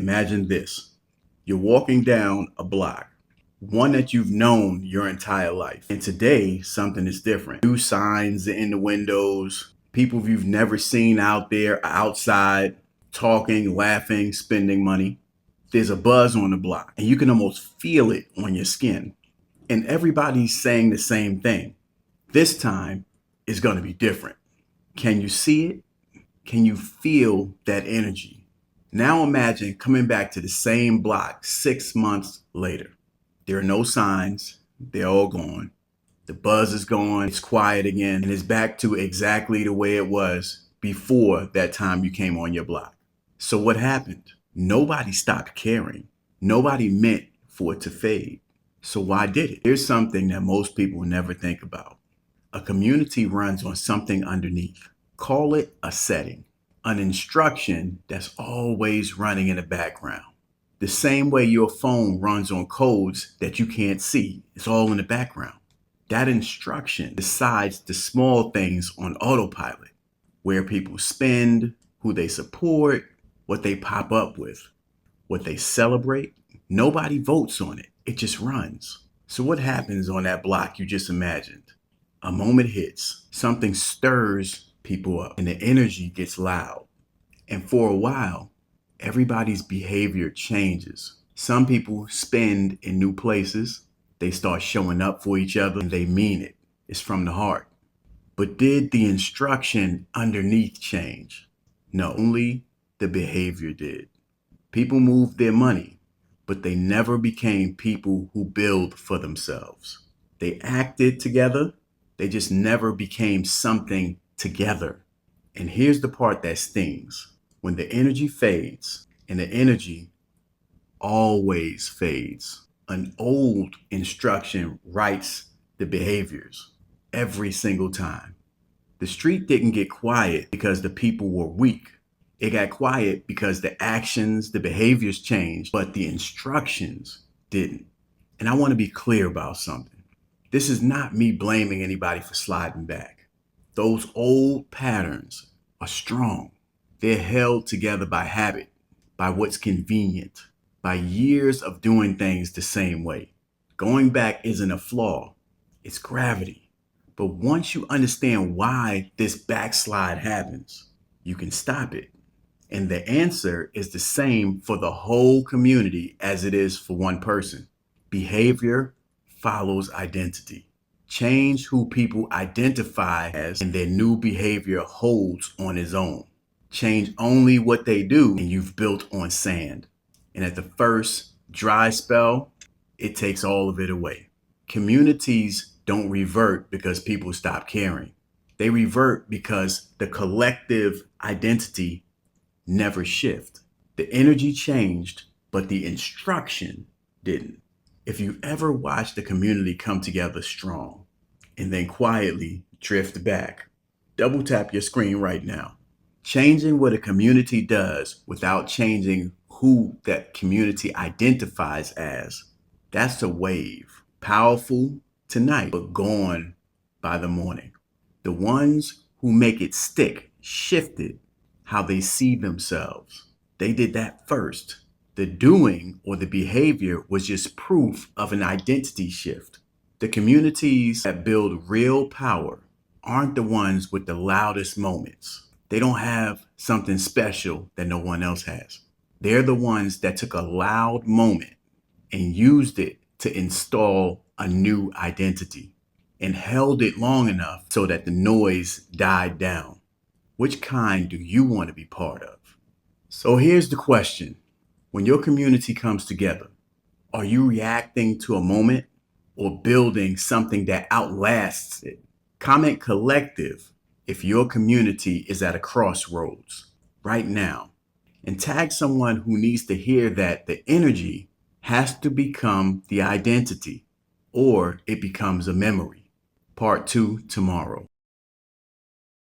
Imagine this. You're walking down a block, one that you've known your entire life. And today, something is different. New signs in the windows, people you've never seen out there outside, talking, laughing, spending money. There's a buzz on the block, and you can almost feel it on your skin. And everybody's saying the same thing. This time is going to be different. Can you see it? Can you feel that energy? Now imagine coming back to the same block 6 months later. There are no signs. They're all gone. The buzz is gone. It's quiet again. And it's back to exactly the way it was before that time you came on your block. So what happened? Nobody stopped caring. Nobody meant for it to fade. So why did it? Here's something that most people never think about. A community runs on something underneath. Call it a setting, an instruction that's always running in the background. The same way your phone runs on codes that you can't see. It's all in the background. That instruction decides the small things on autopilot, where people spend, who they support, what they pop up with, what they celebrate. Nobody votes on it. It just runs. So what happens on that block you just imagined? A moment hits, something stirs people up, and the energy gets loud. And for a while, everybody's behavior changes. Some people spend in new places. They start showing up for each other, and they mean it. It's from the heart. But did the instruction underneath change? No, only the behavior did. People moved their money, but they never became people who build for themselves. They acted together. They just never became something together. And here's the part that stings. When the energy fades, and the energy always fades, an old instruction writes the behaviors every single time. The street didn't get quiet because the people were weak. It got quiet because the actions, the behaviors changed, but the instructions didn't. And I want to be clear about something. This is not me blaming anybody for sliding back. Those old patterns are strong. They're held together by habit, by what's convenient, by years of doing things the same way. Going back isn't a flaw, it's gravity. But once you understand why this backslide happens, you can stop it. And the answer is the same for the whole community as it is for one person. Behavior follows identity. Change who people identify as, and their new behavior holds on its own. Change only what they do, and you've built on sand. And at the first dry spell, it takes all of it away. Communities don't revert because people stop caring. They revert because the collective identity never shift. The energy changed, but the instruction didn't. If you ever watched the community come together strong and then quietly drift back, double tap your screen right now. Changing what a community does without changing who that community identifies as, that's a wave. Powerful tonight, but gone by the morning. The ones who make it stick shifted how they see themselves. They did that first. The doing or the behavior was just proof of an identity shift. The communities that build real power aren't the ones with the loudest moments. They don't have something special that no one else has. They're the ones that took a loud moment and used it to install a new identity and held it long enough so that the noise died down. Which kind do you want to be part of? So here's the question. When your community comes together, are you reacting to a moment or building something that outlasts it? Comment collective if your community is at a crossroads right now, and tag someone who needs to hear that the energy has to become the identity or it becomes a memory. Part 2 tomorrow.